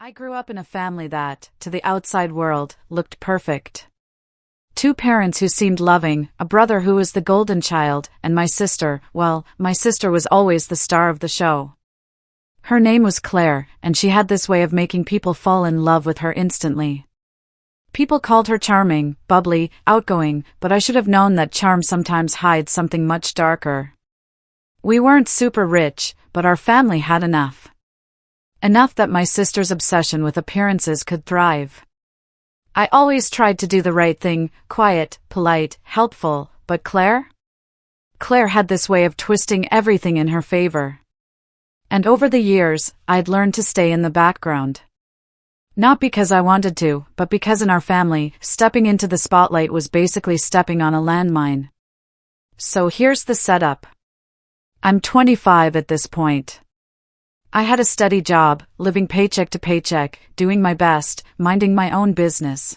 I grew up in a family that, to the outside world, looked perfect. Two parents who seemed loving, a brother who was the golden child, and my sister, well, my sister was always the star of the show. Her name was Claire, and she had this way of making people fall in love with her instantly. People called her charming, bubbly, outgoing, but I should have known that charm sometimes hides something much darker. We weren't super rich, but our family had enough. Enough that my sister's obsession with appearances could thrive. I always tried to do the right thing, quiet, polite, helpful, but Claire? Claire had this way of twisting everything in her favor. And over the years, I'd learned to stay in the background. Not because I wanted to, but because in our family, stepping into the spotlight was basically stepping on a landmine. So here's the setup. I'm 25 at this point. I had a steady job, living paycheck to paycheck, doing my best, minding my own business.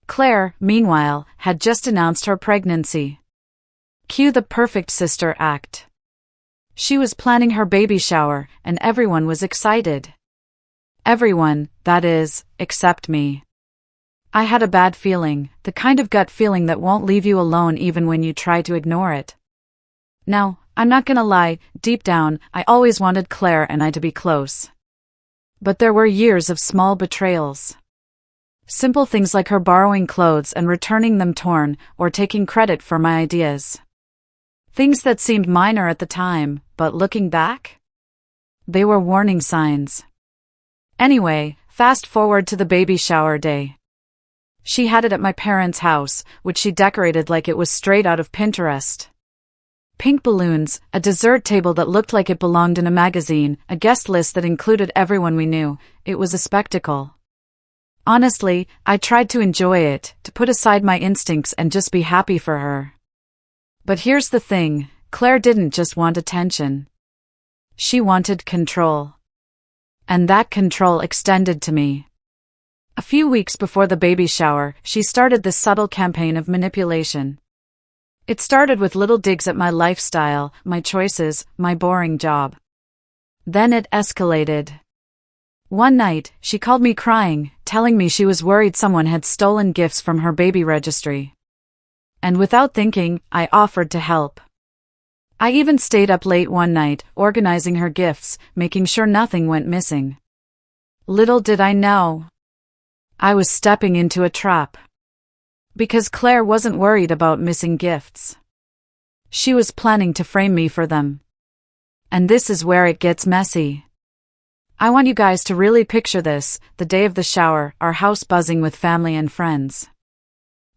Claire, meanwhile, had just announced her pregnancy. Cue the perfect sister act. She was planning her baby shower, and everyone was excited. Everyone, that is, except me. I had a bad feeling, the kind of gut feeling that won't leave you alone even when you try to ignore it. Now, I'm not gonna lie, deep down, I always wanted Claire and I to be close. But there were years of small betrayals. Simple things like her borrowing clothes and returning them torn, or taking credit for my ideas. Things that seemed minor at the time, but looking back? They were warning signs. Anyway, fast forward to the baby shower day. She had it at my parents' house, which she decorated like it was straight out of Pinterest. Pink balloons, a dessert table that looked like it belonged in a magazine, a guest list that included everyone we knew. It was a spectacle. Honestly, I tried to enjoy it, to put aside my instincts and just be happy for her. But here's the thing, Claire didn't just want attention. She wanted control. And that control extended to me. A few weeks before the baby shower, she started this subtle campaign of manipulation. It started with little digs at my lifestyle, my choices, my boring job. Then it escalated. One night, she called me crying, telling me she was worried someone had stolen gifts from her baby registry. And without thinking, I offered to help. I even stayed up late one night, organizing her gifts, making sure nothing went missing. Little did I know, I was stepping into a trap. Because Claire wasn't worried about missing gifts. She was planning to frame me for them. And this is where it gets messy. I want you guys to really picture this, the day of the shower, our house buzzing with family and friends.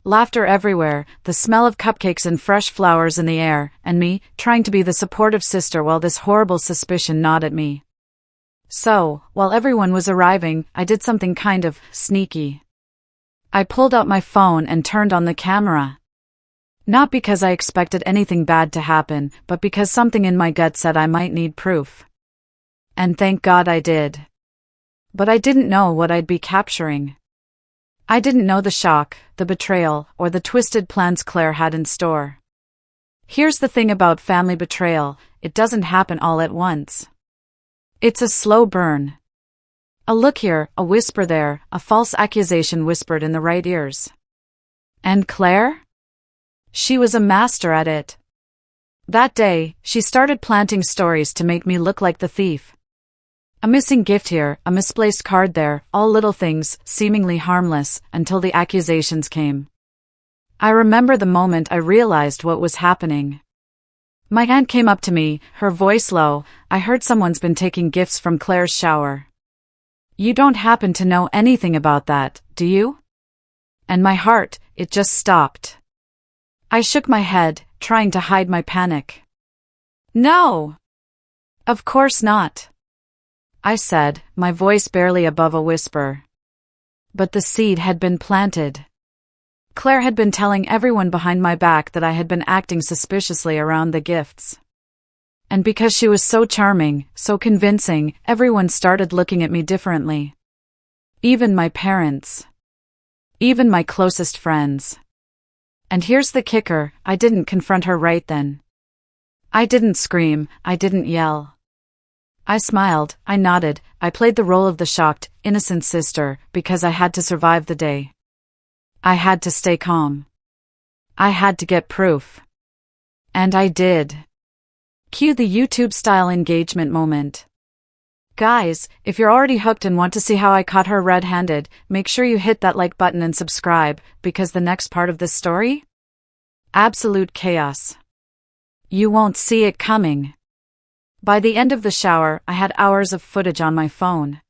Laughter everywhere, the smell of cupcakes and fresh flowers in the air, and me, trying to be the supportive sister while this horrible suspicion gnawed at me. So, while everyone was arriving, I did something kind of sneaky. I pulled out my phone and turned on the camera. Not because I expected anything bad to happen, but because something in my gut said I might need proof. And thank God I did. But I didn't know what I'd be capturing. I didn't know the shock, the betrayal, or the twisted plans Claire had in store. Here's the thing about family betrayal, it doesn't happen all at once. It's a slow burn. A look here, a whisper there, a false accusation whispered in the right ears. And Claire? She was a master at it. That day, she started planting stories to make me look like the thief. A missing gift here, a misplaced card there, all little things, seemingly harmless, until the accusations came. I remember the moment I realized what was happening. My aunt came up to me, her voice low. I heard someone's been taking gifts from Claire's shower. You don't happen to know anything about that, do you? And my heart, it just stopped. I shook my head, trying to hide my panic. No! Of course not, I said, my voice barely above a whisper. But the seed had been planted. Claire had been telling everyone behind my back that I had been acting suspiciously around the gifts. And because she was so charming, so convincing, everyone started looking at me differently. Even my parents. Even my closest friends. And here's the kicker, I didn't confront her right then. I didn't scream, I didn't yell. I smiled, I nodded, I played the role of the shocked, innocent sister, because I had to survive the day. I had to stay calm. I had to get proof. And I did. Cue the YouTube-style engagement moment. Guys, if you're already hooked and want to see how I caught her red-handed, make sure you hit that like button and subscribe, because the next part of this story? Absolute chaos. You won't see it coming. By the end of the shower, I had hours of footage on my phone.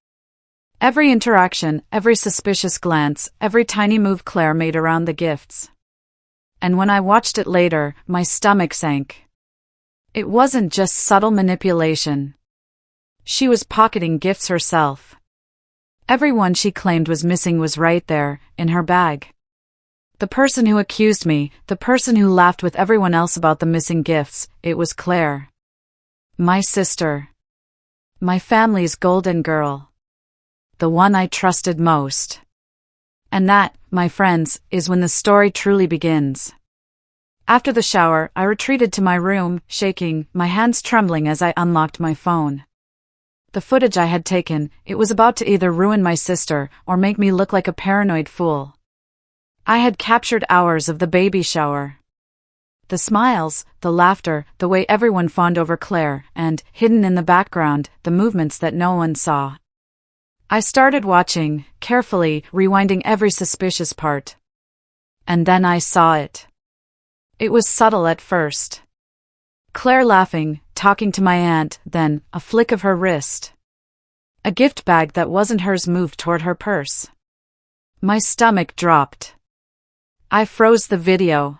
Every interaction, every suspicious glance, every tiny move Claire made around the gifts. And when I watched it later, my stomach sank. It wasn't just subtle manipulation. She was pocketing gifts herself. Everyone she claimed was missing was right there, in her bag. The person who accused me, the person who laughed with everyone else about the missing gifts, it was Claire. My sister. My family's golden girl. The one I trusted most. And that, my friends, is when the story truly begins. After the shower, I retreated to my room, shaking, my hands trembling as I unlocked my phone. The footage I had taken, it was about to either ruin my sister or make me look like a paranoid fool. I had captured hours of the baby shower. The smiles, the laughter, the way everyone fawned over Claire, and, hidden in the background, the movements that no one saw. I started watching, carefully, rewinding every suspicious part. And then I saw it. It was subtle at first. Claire laughing, talking to my aunt, then, a flick of her wrist. A gift bag that wasn't hers moved toward her purse. My stomach dropped. I froze the video.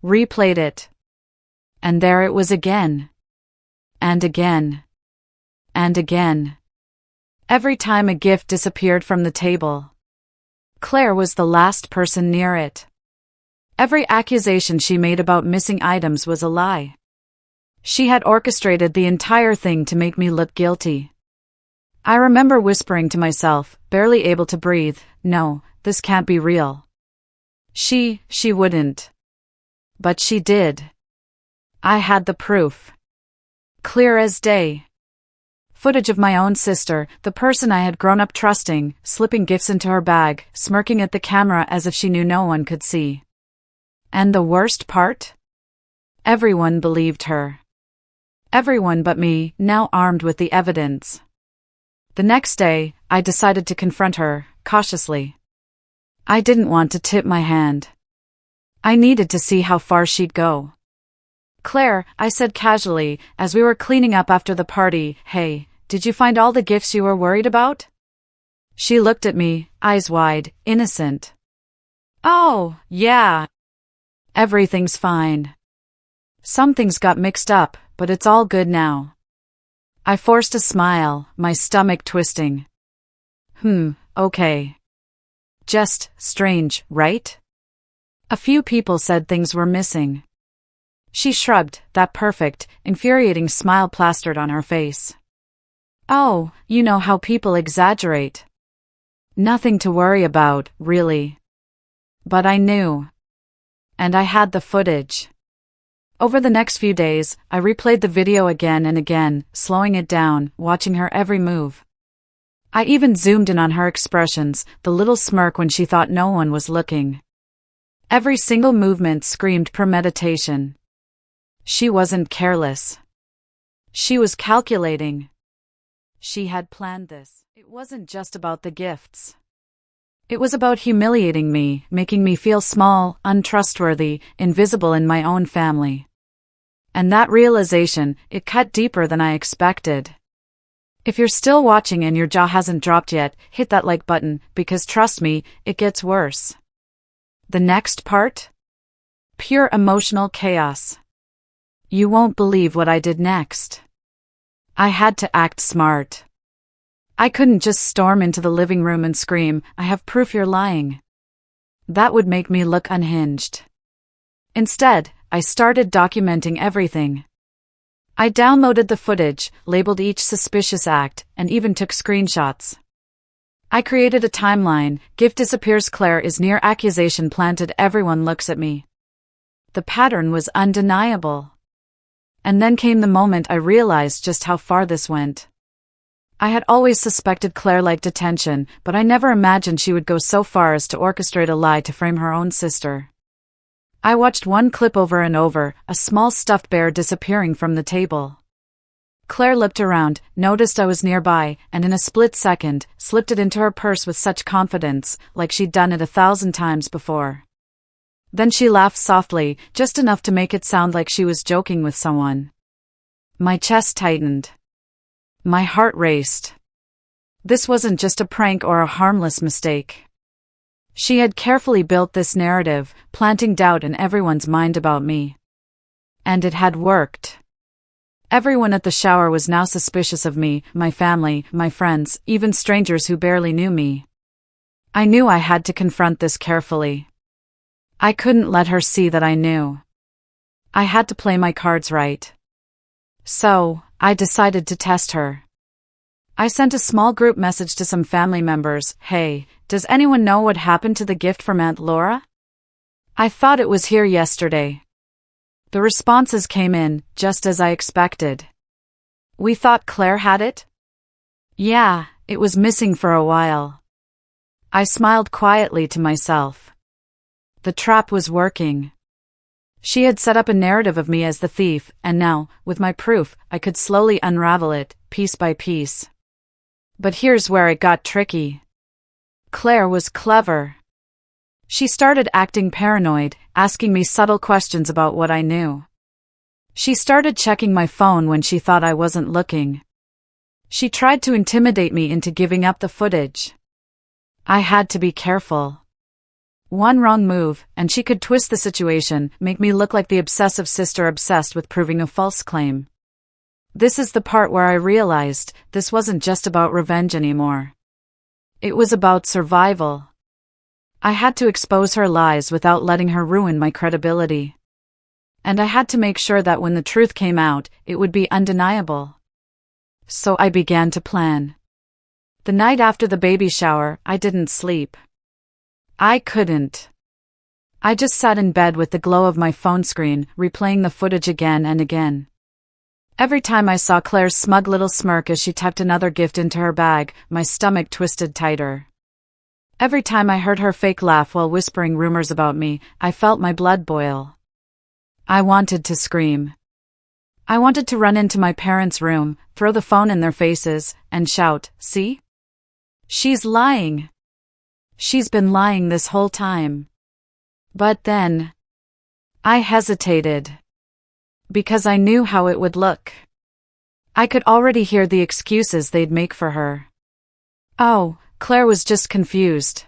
Replayed it. And there it was again. And again. And again. Every time a gift disappeared from the table. Claire was the last person near it. Every accusation she made about missing items was a lie. She had orchestrated the entire thing to make me look guilty. I remember whispering to myself, barely able to breathe, no, this can't be real. She wouldn't. But she did. I had the proof. Clear as day. Footage of my own sister, the person I had grown up trusting, slipping gifts into her bag, smirking at the camera as if she knew no one could see. And the worst part? Everyone believed her. Everyone but me, now armed with the evidence. The next day, I decided to confront her, cautiously. I didn't want to tip my hand. I needed to see how far she'd go. Claire, I said casually, as we were cleaning up after the party, hey, did you find all the gifts you were worried about? She looked at me, eyes wide, innocent. Oh, yeah. Everything's fine. Some things got mixed up, but it's all good now. I forced a smile, my stomach twisting. Okay. Just strange, right? A few people said things were missing. She shrugged, that perfect, infuriating smile plastered on her face. Oh, you know how people exaggerate. Nothing to worry about, really. But I knew. And I had the footage. Over the next few days, I replayed the video again and again, slowing it down, watching her every move. I even zoomed in on her expressions, the little smirk when she thought no one was looking. Every single movement screamed premeditation. She wasn't careless. She was calculating. She had planned this. It wasn't just about the gifts. It was about humiliating me, making me feel small, untrustworthy, invisible in my own family. And that realization, it cut deeper than I expected. If you're still watching and your jaw hasn't dropped yet, hit that like button, because trust me, it gets worse. The next part? Pure emotional chaos. You won't believe what I did next. I had to act smart. I couldn't just storm into the living room and scream, "I have proof you're lying." That would make me look unhinged. Instead, I started documenting everything. I downloaded the footage, labeled each suspicious act, and even took screenshots. I created a timeline, gift disappears, Claire is near, accusation planted, everyone looks at me. The pattern was undeniable. And then came the moment I realized just how far this went. I had always suspected Claire liked attention, but I never imagined she would go so far as to orchestrate a lie to frame her own sister. I watched one clip over and over, a small stuffed bear disappearing from the table. Claire looked around, noticed I was nearby, and in a split second, slipped it into her purse with such confidence, like she'd done it 1,000 times before. Then she laughed softly, just enough to make it sound like she was joking with someone. My chest tightened. My heart raced. This wasn't just a prank or a harmless mistake. She had carefully built this narrative, planting doubt in everyone's mind about me. And it had worked. Everyone at the shower was now suspicious of me, my family, my friends, even strangers who barely knew me. I knew I had to confront this carefully. I couldn't let her see that I knew. I had to play my cards right. So, I decided to test her. I sent a small group message to some family members. Hey, does anyone know what happened to the gift from Aunt Laura? I thought it was here yesterday. The responses came in, just as I expected. We thought Claire had it? Yeah, it was missing for a while. I smiled quietly to myself. The trap was working. She had set up a narrative of me as the thief, and now, with my proof, I could slowly unravel it, piece by piece. But here's where it got tricky. Claire was clever. She started acting paranoid, asking me subtle questions about what I knew. She started checking my phone when she thought I wasn't looking. She tried to intimidate me into giving up the footage. I had to be careful. One wrong move, and she could twist the situation, make me look like the obsessive sister obsessed with proving a false claim. This is the part where I realized this wasn't just about revenge anymore. It was about survival. I had to expose her lies without letting her ruin my credibility. And I had to make sure that when the truth came out, it would be undeniable. So I began to plan. The night after the baby shower, I didn't sleep. I couldn't. I just sat in bed with the glow of my phone screen, replaying the footage again and again. Every time I saw Claire's smug little smirk as she tucked another gift into her bag, my stomach twisted tighter. Every time I heard her fake laugh while whispering rumors about me, I felt my blood boil. I wanted to scream. I wanted to run into my parents' room, throw the phone in their faces, and shout, "See? She's lying. She's been lying this whole time." But then, I hesitated. Because I knew how it would look. I could already hear the excuses they'd make for her. Oh, Claire was just confused.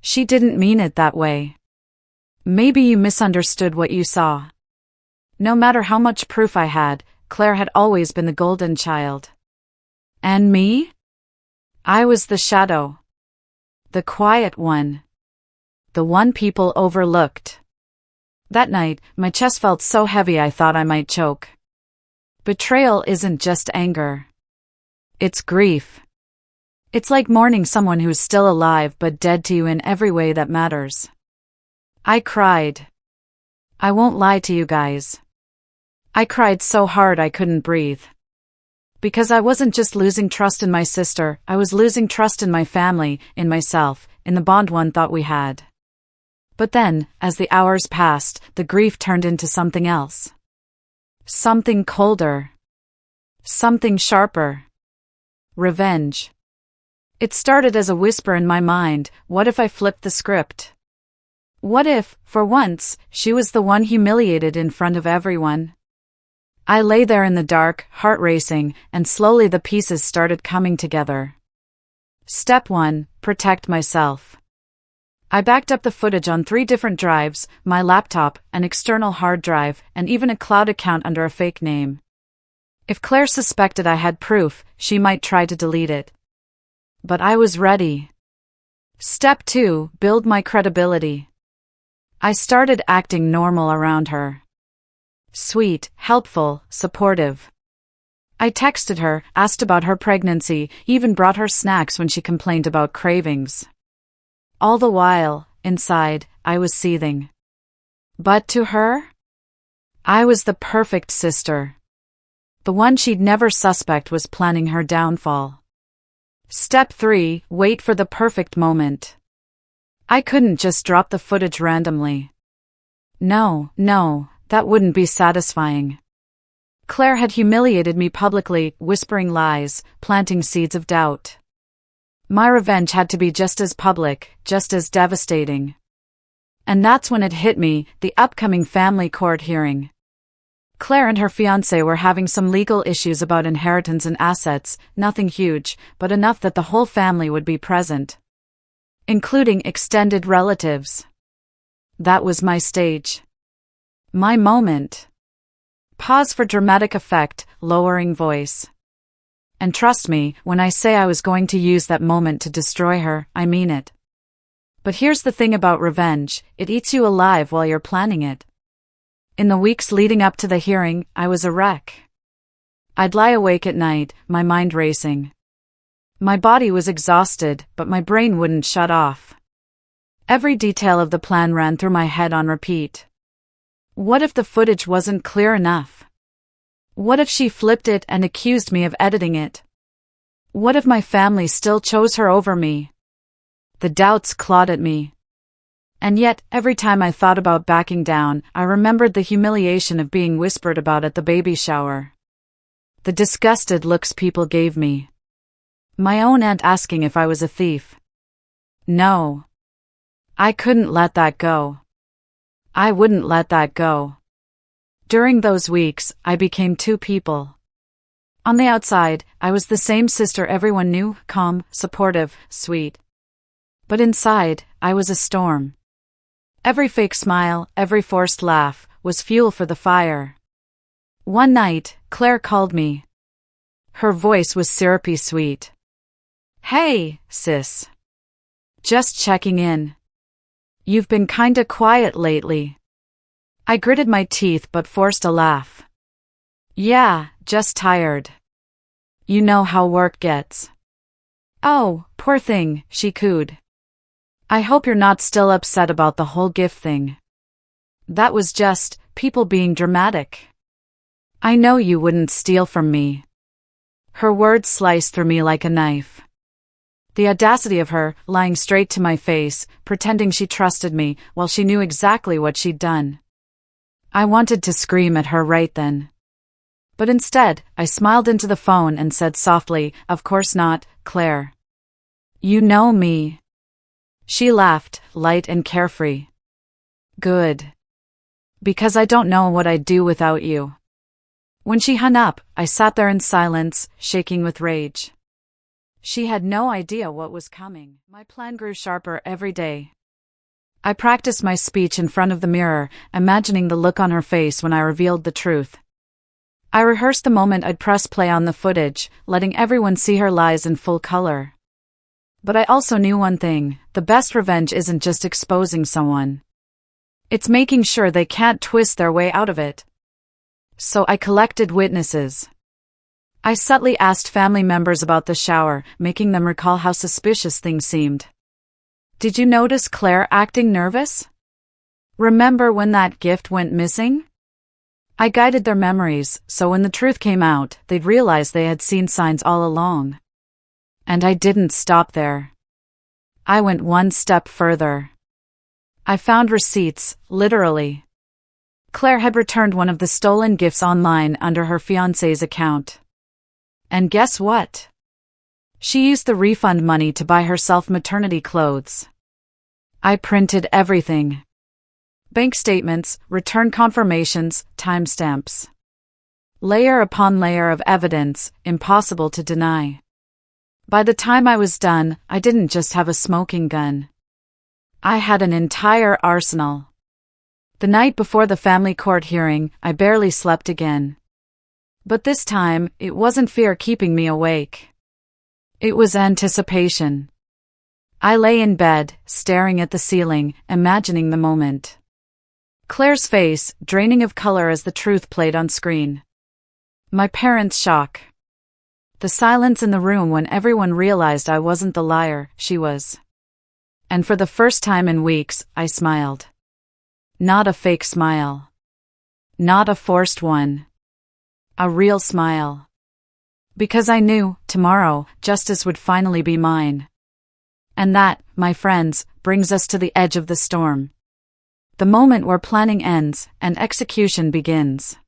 She didn't mean it that way. Maybe you misunderstood what you saw. No matter how much proof I had, Claire had always been the golden child. And me? I was the shadow. The quiet one. The one people overlooked. That night, my chest felt so heavy I thought I might choke. Betrayal isn't just anger. It's grief. It's like mourning someone who's still alive but dead to you in every way that matters. I cried. I won't lie to you guys. I cried so hard I couldn't breathe. Because I wasn't just losing trust in my sister, I was losing trust in my family, in myself, in the bond one thought we had. But then, as the hours passed, the grief turned into something else. Something colder. Something sharper. Revenge. It started as a whisper in my mind, what if I flipped the script? What if, for once, she was the one humiliated in front of everyone? I lay there in the dark, heart racing, and slowly the pieces started coming together. Step 1, protect myself. I backed up the footage on 3 different drives, my laptop, an external hard drive, and even a cloud account under a fake name. If Claire suspected I had proof, she might try to delete it. But I was ready. Step 2, build my credibility. I started acting normal around her. Sweet, helpful, supportive. I texted her, asked about her pregnancy, even brought her snacks when she complained about cravings. All the while, inside, I was seething. But to her? I was the perfect sister. The one she'd never suspect was planning her downfall. Step 3. Wait for the perfect moment. I couldn't just drop the footage randomly. No, that wouldn't be satisfying. Claire had humiliated me publicly, whispering lies, planting seeds of doubt. My revenge had to be just as public, just as devastating. And that's when it hit me, the upcoming family court hearing. Claire and her fiancé were having some legal issues about inheritance and assets, nothing huge, but enough that the whole family would be present, including extended relatives. That was my stage. My moment. Pause for dramatic effect, lowering voice. And trust me, when I say I was going to use that moment to destroy her, I mean it. But here's the thing about revenge, it eats you alive while you're planning it. In the weeks leading up to the hearing, I was a wreck. I'd lie awake at night, my mind racing. My body was exhausted, but my brain wouldn't shut off. Every detail of the plan ran through my head on repeat. What if the footage wasn't clear enough? What if she flipped it and accused me of editing it? What if my family still chose her over me? The doubts clawed at me. And yet, every time I thought about backing down, I remembered the humiliation of being whispered about at the baby shower. The disgusted looks people gave me. My own aunt asking if I was a thief. No. I couldn't let that go. I wouldn't let that go. During those weeks, I became two people. On the outside, I was the same sister everyone knew, calm, supportive, sweet. But inside, I was a storm. Every fake smile, every forced laugh, was fuel for the fire. One night, Claire called me. Her voice was syrupy sweet. Hey, sis. Just checking in. You've been kinda quiet lately. I gritted my teeth but forced a laugh. Yeah, just tired. You know how work gets. Oh, poor thing, she cooed. I hope you're not still upset about the whole gift thing. That was just people being dramatic. I know you wouldn't steal from me. Her words sliced through me like a knife. The audacity of her, lying straight to my face, pretending she trusted me, while she knew exactly what she'd done. I wanted to scream at her right then. But instead, I smiled into the phone and said softly, "Of course not, Claire. You know me." She laughed, light and carefree. Good. Because I don't know what I'd do without you. When she hung up, I sat there in silence, shaking with rage. She had no idea what was coming. My plan grew sharper every day. I practiced my speech in front of the mirror, imagining the look on her face when I revealed the truth. I rehearsed the moment I'd press play on the footage, letting everyone see her lies in full color. But I also knew one thing, the best revenge isn't just exposing someone. It's making sure they can't twist their way out of it. So I collected witnesses. I subtly asked family members about the shower, making them recall how suspicious things seemed. Did you notice Claire acting nervous? Remember when that gift went missing? I guided their memories, so when the truth came out, they'd realize they had seen signs all along. And I didn't stop there. I went one step further. I found receipts, literally. Claire had returned one of the stolen gifts online under her fiancé's account. And guess what? She used the refund money to buy herself maternity clothes. I printed everything. Bank statements, return confirmations, timestamps. Layer upon layer of evidence, impossible to deny. By the time I was done, I didn't just have a smoking gun. I had an entire arsenal. The night before the family court hearing, I barely slept again. But this time, it wasn't fear keeping me awake. It was anticipation. I lay in bed, staring at the ceiling, imagining the moment. Claire's face, draining of color as the truth played on screen. My parents' shock. The silence in the room when everyone realized I wasn't the liar she was. And for the first time in weeks, I smiled. Not a fake smile. Not a forced one. A real smile. Because I knew, tomorrow, justice would finally be mine. And that, my friends, brings us to the edge of the storm. The moment where planning ends and execution begins.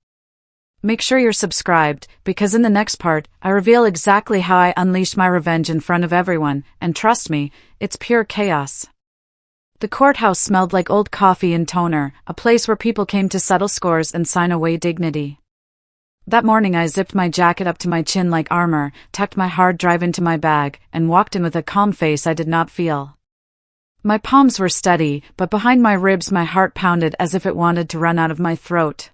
Make sure you're subscribed, because in the next part, I reveal exactly how I unleashed my revenge in front of everyone, and trust me, it's pure chaos. The courthouse smelled like old coffee and toner, a place where people came to settle scores and sign away dignity. That morning I zipped my jacket up to my chin like armor, tucked my hard drive into my bag, and walked in with a calm face I did not feel. My palms were steady, but behind my ribs my heart pounded as if it wanted to run out of my throat.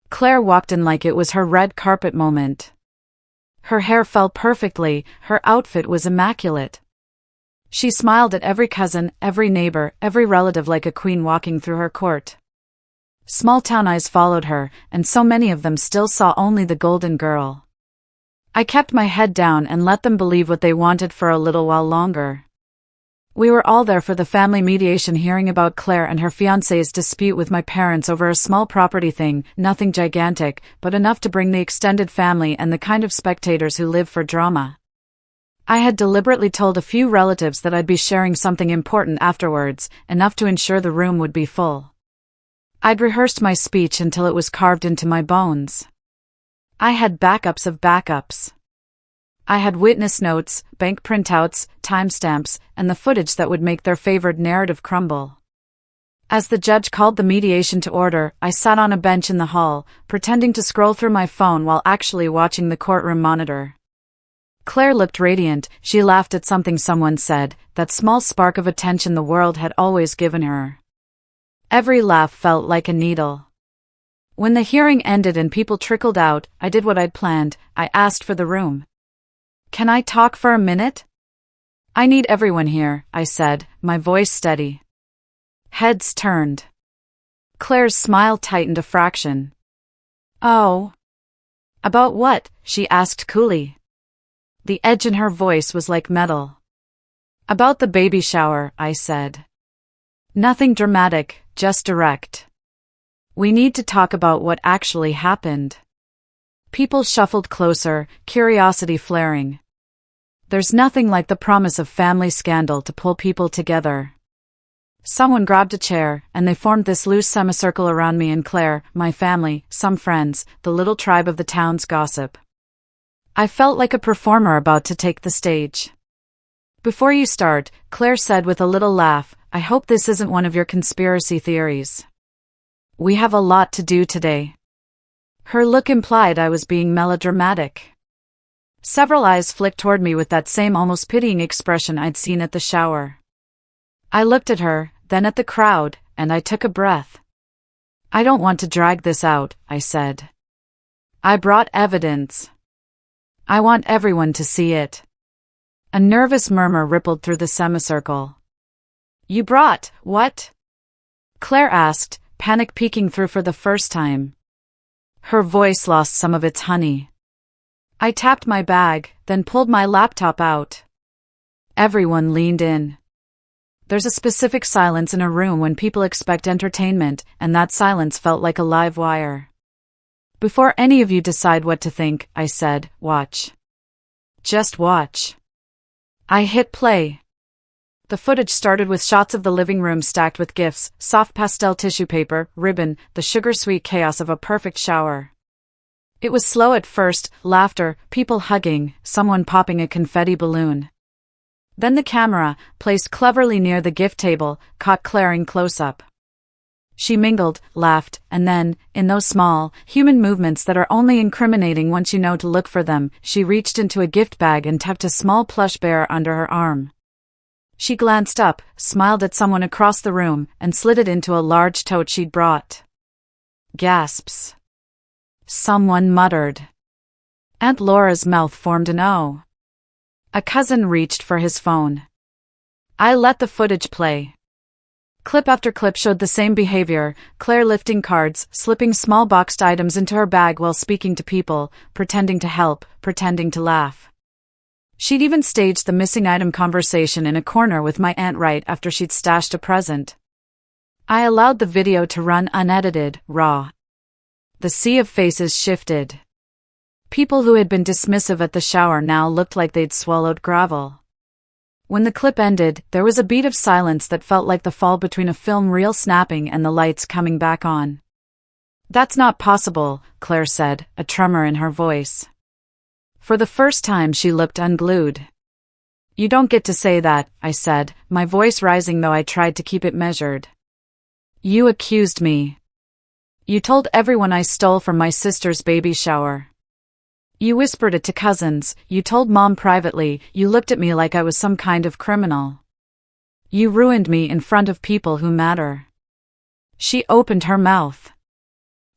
Claire walked in like it was her red carpet moment. Her hair fell perfectly, her outfit was immaculate. She smiled at every cousin, every neighbor, every relative like a queen walking through her court. Small-town eyes followed her, and so many of them still saw only the golden girl. I kept my head down and let them believe what they wanted for a little while longer. We were all there for the family mediation hearing about Claire and her fiancé's dispute with my parents over a small property thing, nothing gigantic, but enough to bring the extended family and the kind of spectators who live for drama. I had deliberately told a few relatives that I'd be sharing something important afterwards, enough to ensure the room would be full. I'd rehearsed my speech until it was carved into my bones. I had backups of backups. I had witness notes, bank printouts, timestamps, and the footage that would make their favored narrative crumble. As the judge called the mediation to order, I sat on a bench in the hall, pretending to scroll through my phone while actually watching the courtroom monitor. Claire looked radiant. She laughed at something someone said, that small spark of attention the world had always given her. Every laugh felt like a needle. When the hearing ended and people trickled out, I did what I'd planned. I asked for the room. "Can I talk for a minute?" "I need everyone here," I said, my voice steady. Heads turned. Claire's smile tightened a fraction. "Oh. About what?" she asked coolly. The edge in her voice was like metal. "About the baby shower," I said. "Nothing dramatic, just direct. We need to talk about what actually happened." People shuffled closer, curiosity flaring. There's nothing like the promise of family scandal to pull people together. Someone grabbed a chair, and they formed this loose semicircle around me and Claire, my family, some friends, the little tribe of the town's gossip. I felt like a performer about to take the stage. "Before you start," Claire said with a little laugh, "I hope this isn't one of your conspiracy theories. We have a lot to do today." Her look implied I was being melodramatic. Several eyes flicked toward me with that same almost pitying expression I'd seen at the shower. I looked at her, then at the crowd, and I took a breath. "I don't want to drag this out," I said. "I brought evidence. I want everyone to see it." A nervous murmur rippled through the semicircle. "You brought what?" Claire asked, panic peeking through for the first time. Her voice lost some of its honey. I tapped my bag, then pulled my laptop out. Everyone leaned in. There's a specific silence in a room when people expect entertainment, and that silence felt like a live wire. "Before any of you decide what to think," I said, "watch. Just watch." I hit play. The footage started with shots of the living room stacked with gifts, soft pastel tissue paper, ribbon, the sugar-sweet chaos of a perfect shower. It was slow at first, laughter, people hugging, someone popping a confetti balloon. Then the camera, placed cleverly near the gift table, caught Claire in close-up. She mingled, laughed, and then, in those small, human movements that are only incriminating once you know to look for them, she reached into a gift bag and tucked a small plush bear under her arm. She glanced up, smiled at someone across the room, and slid it into a large tote she'd brought. Gasps. Someone muttered. Aunt Laura's mouth formed an O. A cousin reached for his phone. I let the footage play. Clip after clip showed the same behavior, Claire lifting cards, slipping small boxed items into her bag while speaking to people, pretending to help, pretending to laugh. She'd even staged the missing item conversation in a corner with my aunt right after she'd stashed a present. I allowed the video to run unedited, raw. The sea of faces shifted. People who had been dismissive at the shower now looked like they'd swallowed gravel. When the clip ended, there was a beat of silence that felt like the fall between a film reel snapping and the lights coming back on. "That's not possible," Claire said, a tremor in her voice. For the first time she looked unglued. "You don't get to say that," I said, my voice rising though I tried to keep it measured. "You accused me. You told everyone I stole from my sister's baby shower. You whispered it to cousins, you told Mom privately, you looked at me like I was some kind of criminal. You ruined me in front of people who matter." She opened her mouth.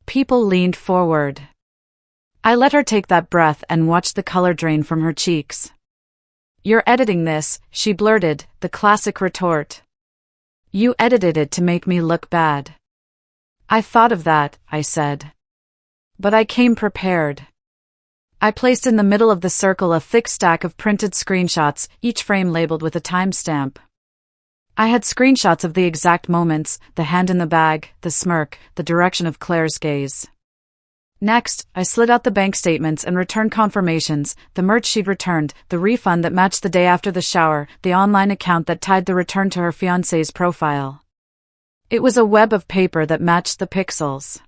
People leaned forward. I let her take that breath and watched the color drain from her cheeks. "You're editing this," she blurted, the classic retort. "You edited it to make me look bad." "I thought of that," I said. "But I came prepared." I placed in the middle of the circle a thick stack of printed screenshots, each frame labeled with a timestamp. I had screenshots of the exact moments, the hand in the bag, the smirk, the direction of Claire's gaze. Next, I slid out the bank statements and returned confirmations, the merch she'd returned, the refund that matched the day after the shower, the online account that tied the return to her fiancé's profile. It was a web of paper that matched the pixels.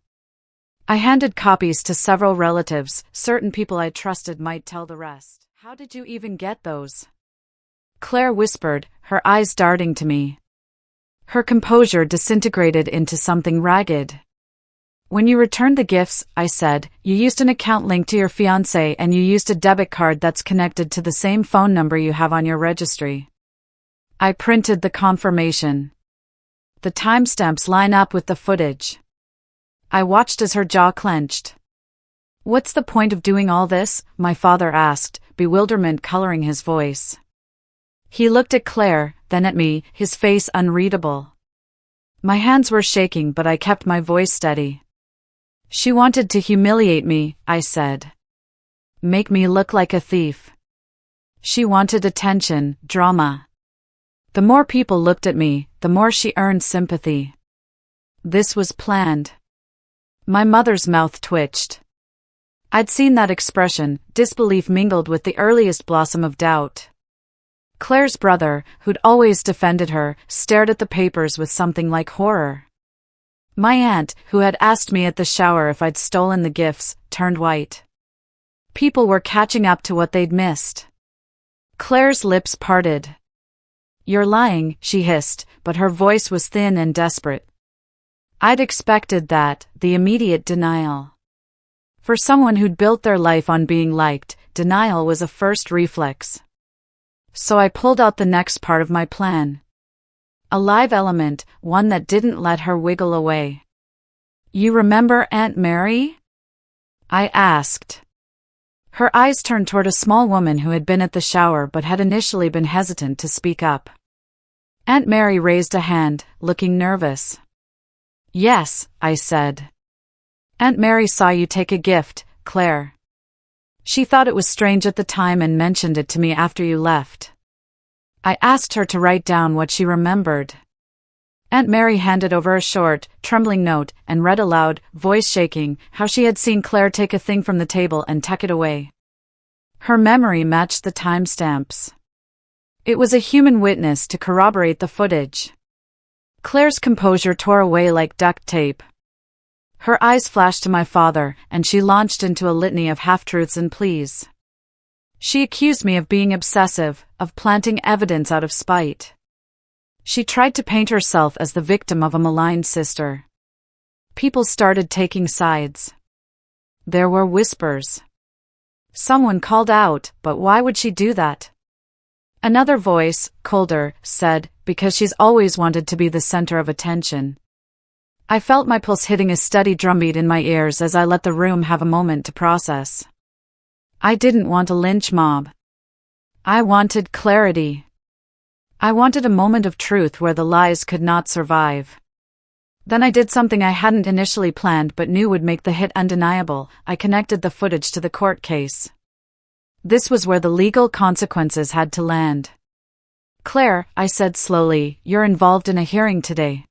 I handed copies to several relatives, certain people I trusted might tell the rest. "How did you even get those?" Claire whispered, her eyes darting to me. Her composure disintegrated into something ragged. "When you returned the gifts," I said, "you used an account linked to your fiancé and you used a debit card that's connected to the same phone number you have on your registry." I printed the confirmation. The timestamps line up with the footage. I watched as her jaw clenched. "What's the point of doing all this?" my father asked, bewilderment coloring his voice. He looked at Claire, then at me, his face unreadable. My hands were shaking but I kept my voice steady. "She wanted to humiliate me," I said. "Make me look like a thief. She wanted attention, drama. The more people looked at me, the more she earned sympathy. This was planned." My mother's mouth twitched. I'd seen that expression, disbelief mingled with the earliest blossom of doubt. Claire's brother, who'd always defended her, stared at the papers with something like horror. My aunt, who had asked me at the shower if I'd stolen the gifts, turned white. People were catching up to what they'd missed. Claire's lips parted. "You're lying," she hissed, but her voice was thin and desperate. I'd expected that, the immediate denial. For someone who'd built their life on being liked, denial was a first reflex. So I pulled out the next part of my plan. A live element, one that didn't let her wiggle away. "You remember Aunt Mary?" I asked. Her eyes turned toward a small woman who had been at the shower but had initially been hesitant to speak up. Aunt Mary raised a hand, looking nervous. "Yes," I said. "Aunt Mary saw you take a gift, Claire. She thought it was strange at the time and mentioned it to me after you left." I asked her to write down what she remembered. Aunt Mary handed over a short, trembling note and read aloud, voice shaking, how she had seen Claire take a thing from the table and tuck it away. Her memory matched the timestamps. It was a human witness to corroborate the footage. Claire's composure tore away like duct tape. Her eyes flashed to my father, and she launched into a litany of half-truths and pleas. She accused me of being obsessive, of planting evidence out of spite. She tried to paint herself as the victim of a maligned sister. People started taking sides. There were whispers. Someone called out, "But why would she do that?" Another voice, colder, said, "Because she's always wanted to be the center of attention." I felt my pulse hitting a steady drumbeat in my ears as I let the room have a moment to process. I didn't want a lynch mob. I wanted clarity. I wanted a moment of truth where the lies could not survive. Then I did something I hadn't initially planned but knew would make the hit undeniable. I connected the footage to the court case. This was where the legal consequences had to land. "Claire," I said slowly, "you're involved in a hearing today.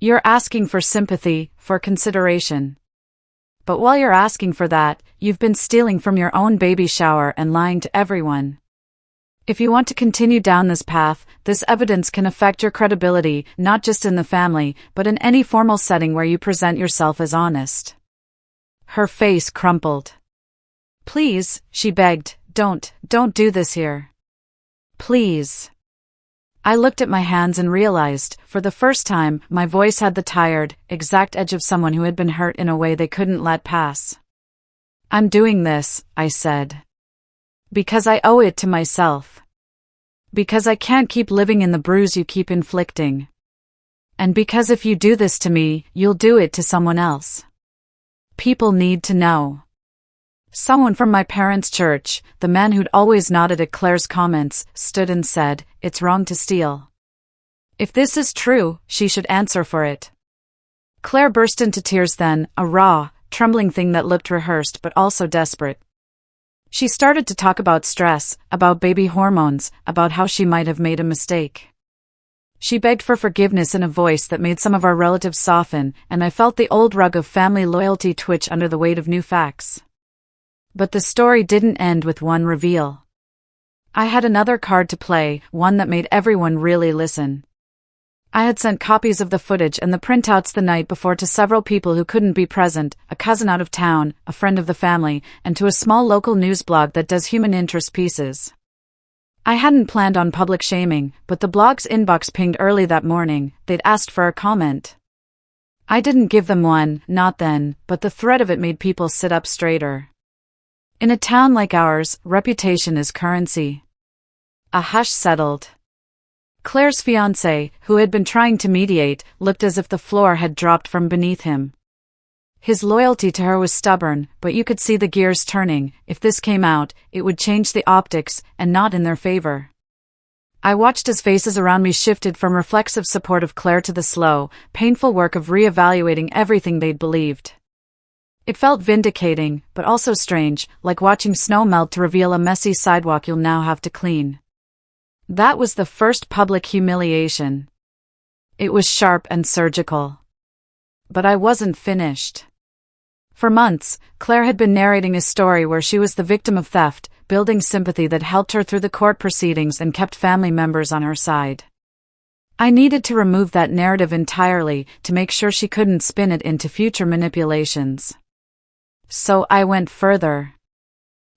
You're asking for sympathy, for consideration. But while you're asking for that, you've been stealing from your own baby shower and lying to everyone. If you want to continue down this path, this evidence can affect your credibility, not just in the family, but in any formal setting where you present yourself as honest." Her face crumpled. "Please," she begged, don't do this here. Please." I looked at my hands and realized, for the first time, my voice had the tired, exact edge of someone who had been hurt in a way they couldn't let pass. "I'm doing this," I said, "because I owe it to myself. Because I can't keep living in the bruise you keep inflicting. And because if you do this to me, you'll do it to someone else. People need to know." Someone from my parents' church, the man who'd always nodded at Claire's comments, stood and said, "It's wrong to steal. If this is true, she should answer for it." Claire burst into tears then, a raw, trembling thing that looked rehearsed but also desperate. She started to talk about stress, about baby hormones, about how she might have made a mistake. She begged for forgiveness in a voice that made some of our relatives soften, and I felt the old rug of family loyalty twitch under the weight of new facts. But the story didn't end with one reveal. I had another card to play, one that made everyone really listen. I had sent copies of the footage and the printouts the night before to several people who couldn't be present, a cousin out of town, a friend of the family, and to a small local news blog that does human interest pieces. I hadn't planned on public shaming, but the blog's inbox pinged early that morning. They'd asked for a comment. I didn't give them one, not then, but the threat of it made people sit up straighter. In a town like ours, reputation is currency. A hush settled. Claire's fiancé, who had been trying to mediate, looked as if the floor had dropped from beneath him. His loyalty to her was stubborn, but you could see the gears turning. If this came out, it would change the optics, and not in their favor. I watched as faces around me shifted from reflexive support of Claire to the slow, painful work of re-evaluating everything they'd believed. It felt vindicating, but also strange, like watching snow melt to reveal a messy sidewalk you'll now have to clean. That was the first public humiliation. It was sharp and surgical. But I wasn't finished. For months, Claire had been narrating a story where she was the victim of theft, building sympathy that helped her through the court proceedings and kept family members on her side. I needed to remove that narrative entirely to make sure she couldn't spin it into future manipulations. So I went further.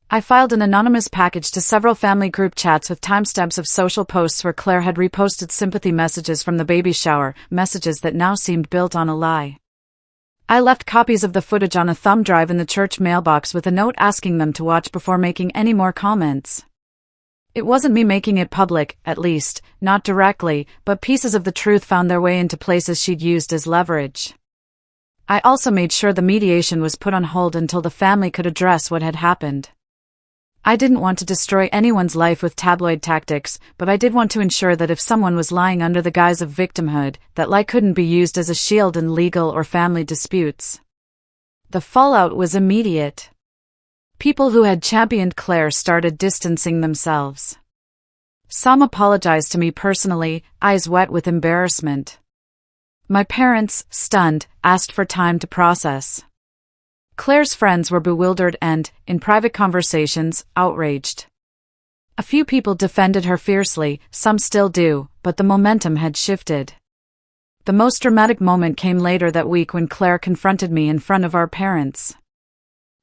I filed an anonymous package to several family group chats with timestamps of social posts where Claire had reposted sympathy messages from the baby shower, messages that now seemed built on a lie. I left copies of the footage on a thumb drive in the church mailbox with a note asking them to watch before making any more comments. It wasn't me making it public, at least, not directly, but pieces of the truth found their way into places she'd used as leverage. I also made sure the mediation was put on hold until the family could address what had happened. I didn't want to destroy anyone's life with tabloid tactics, but I did want to ensure that if someone was lying under the guise of victimhood, that lie couldn't be used as a shield in legal or family disputes. The fallout was immediate. People who had championed Claire started distancing themselves. Some apologized to me personally, eyes wet with embarrassment. My parents, stunned, asked for time to process. Claire's friends were bewildered and, in private conversations, outraged. A few people defended her fiercely, some still do, but the momentum had shifted. The most dramatic moment came later that week when Claire confronted me in front of our parents.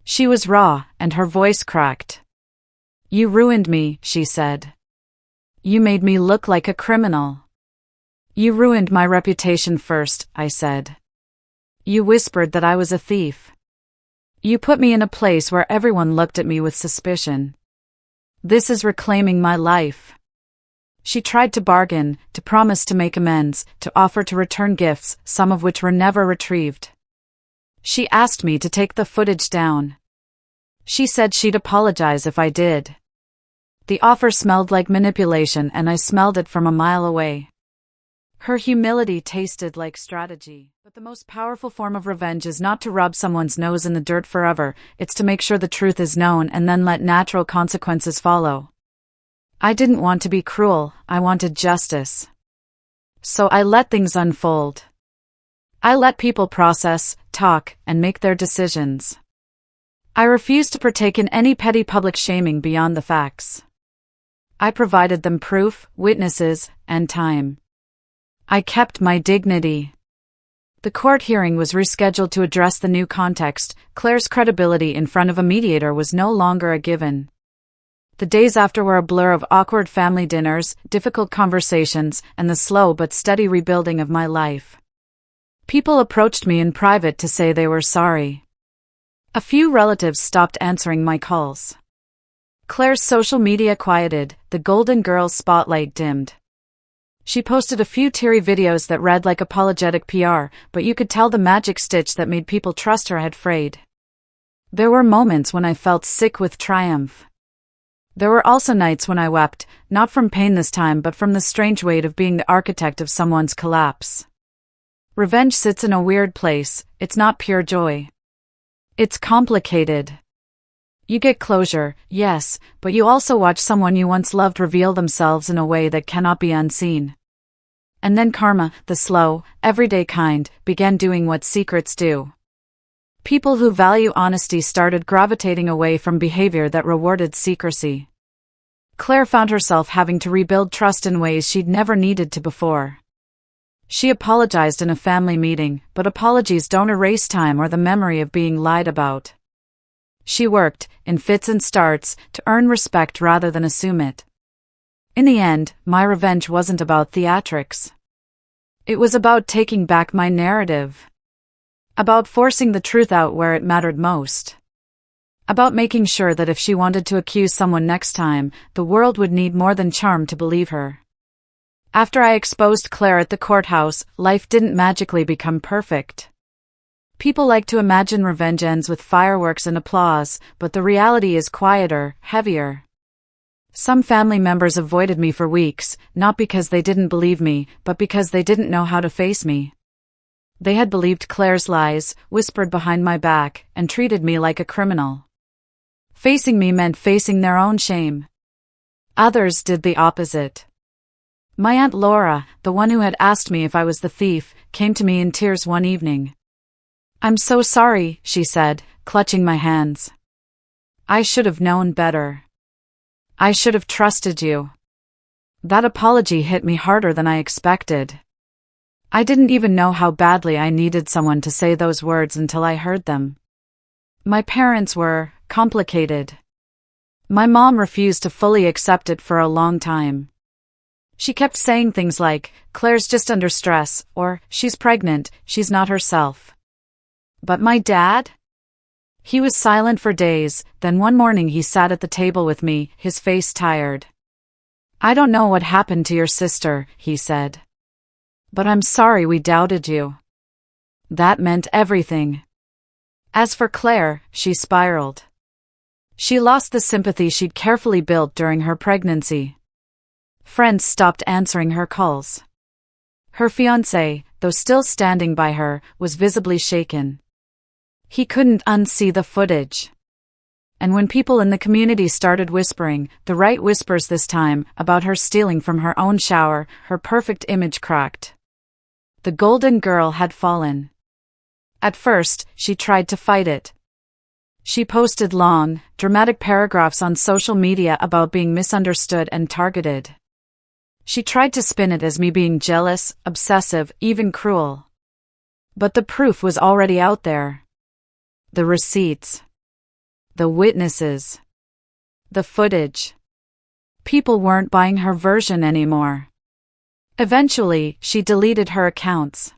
She was raw, and her voice cracked. "You ruined me," she said. "You made me look like a criminal." "You ruined my reputation first," I said. "You whispered that I was a thief. You put me in a place where everyone looked at me with suspicion. This is reclaiming my life." She tried to bargain, to promise to make amends, to offer to return gifts, some of which were never retrieved. She asked me to take the footage down. She said she'd apologize if I did. The offer smelled like manipulation, and I smelled it from a mile away. Her humility tasted like strategy. But the most powerful form of revenge is not to rub someone's nose in the dirt forever, it's to make sure the truth is known and then let natural consequences follow. I didn't want to be cruel, I wanted justice. So I let things unfold. I let people process, talk, and make their decisions. I refused to partake in any petty public shaming beyond the facts. I provided them proof, witnesses, and time. I kept my dignity. The court hearing was rescheduled to address the new context. Claire's credibility in front of a mediator was no longer a given. The days after were a blur of awkward family dinners, difficult conversations, and the slow but steady rebuilding of my life. People approached me in private to say they were sorry. A few relatives stopped answering my calls. Claire's social media quieted, the Golden Girls spotlight dimmed. She posted a few teary videos that read like apologetic PR, but you could tell the magic stitch that made people trust her had frayed. There were moments when I felt sick with triumph. There were also nights when I wept, not from pain this time but from the strange weight of being the architect of someone's collapse. Revenge sits in a weird place. It's not pure joy. It's complicated. You get closure, yes, but you also watch someone you once loved reveal themselves in a way that cannot be unseen. And then karma, the slow, everyday kind, began doing what secrets do. People who value honesty started gravitating away from behavior that rewarded secrecy. Claire found herself having to rebuild trust in ways she'd never needed to before. She apologized in a family meeting, but apologies don't erase time or the memory of being lied about. She worked, in fits and starts, to earn respect rather than assume it. In the end, my revenge wasn't about theatrics. It was about taking back my narrative. About forcing the truth out where it mattered most. About making sure that if she wanted to accuse someone next time, the world would need more than charm to believe her. After I exposed Claire at the courthouse, life didn't magically become perfect. People like to imagine revenge ends with fireworks and applause, but the reality is quieter, heavier. Some family members avoided me for weeks, not because they didn't believe me, but because they didn't know how to face me. They had believed Claire's lies, whispered behind my back, and treated me like a criminal. Facing me meant facing their own shame. Others did the opposite. My Aunt Laura, the one who had asked me if I was the thief, came to me in tears one evening. "I'm so sorry," she said, clutching my hands. "I should have known better. I should have trusted you." That apology hit me harder than I expected. I didn't even know how badly I needed someone to say those words until I heard them. My parents were complicated. My mom refused to fully accept it for a long time. She kept saying things like, "Claire's just under stress," or "She's pregnant, she's not herself." But my dad? He was silent for days, then one morning he sat at the table with me, his face tired. "I don't know what happened to your sister," he said. "But I'm sorry we doubted you." That meant everything. As for Claire, she spiraled. She lost the sympathy she'd carefully built during her pregnancy. Friends stopped answering her calls. Her fiancé, though still standing by her, was visibly shaken. He couldn't unsee the footage. And when people in the community started whispering, the right whispers this time, about her stealing from her own shower, her perfect image cracked. The Golden Girl had fallen. At first, she tried to fight it. She posted long, dramatic paragraphs on social media about being misunderstood and targeted. She tried to spin it as me being jealous, obsessive, even cruel. But the proof was already out there. The receipts. The witnesses. The footage. People weren't buying her version anymore. Eventually, she deleted her accounts.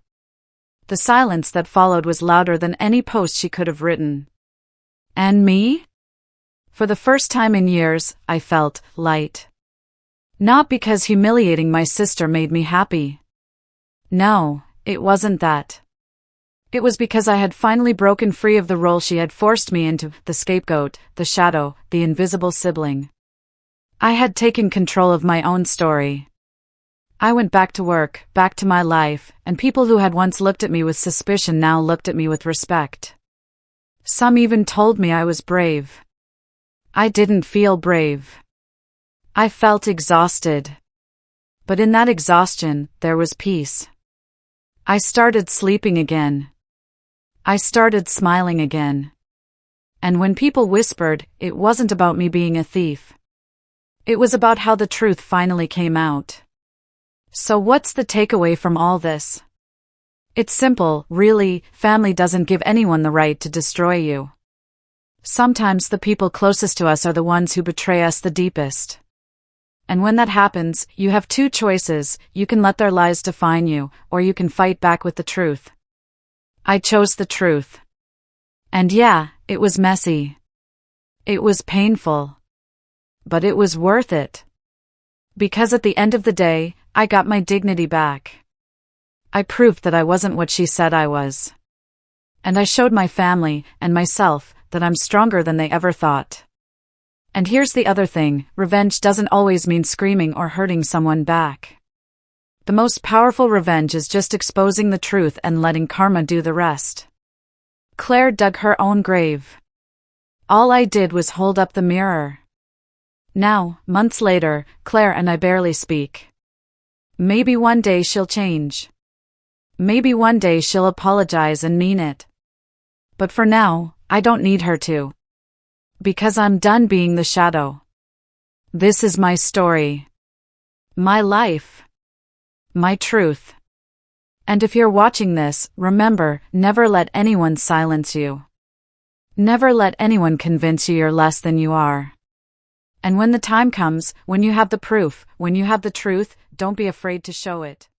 The silence that followed was louder than any post she could have written. And me? For the first time in years, I felt light. Not because humiliating my sister made me happy. No, it wasn't that. It was because I had finally broken free of the role she had forced me into, the scapegoat, the shadow, the invisible sibling. I had taken control of my own story. I went back to work, back to my life, and people who had once looked at me with suspicion now looked at me with respect. Some even told me I was brave. I didn't feel brave. I felt exhausted. But in that exhaustion, there was peace. I started sleeping again. I started smiling again. And when people whispered, it wasn't about me being a thief. It was about how the truth finally came out. So what's the takeaway from all this? It's simple, really. Family doesn't give anyone the right to destroy you. Sometimes the people closest to us are the ones who betray us the deepest. And when that happens, you have two choices: you can let their lies define you, or you can fight back with the truth. I chose the truth. And yeah, it was messy. It was painful. But it was worth it. Because at the end of the day, I got my dignity back. I proved that I wasn't what she said I was. And I showed my family, and myself, that I'm stronger than they ever thought. And here's the other thing: revenge doesn't always mean screaming or hurting someone back. The most powerful revenge is just exposing the truth and letting karma do the rest. Claire dug her own grave. All I did was hold up the mirror. Now, months later, Claire and I barely speak. Maybe one day she'll change. Maybe one day she'll apologize and mean it. But for now, I don't need her to. Because I'm done being the shadow. This is my story. My life. My truth. And if you're watching this, remember, never let anyone silence you. Never let anyone convince you you're less than you are. And when the time comes, when you have the proof, when you have the truth, don't be afraid to show it.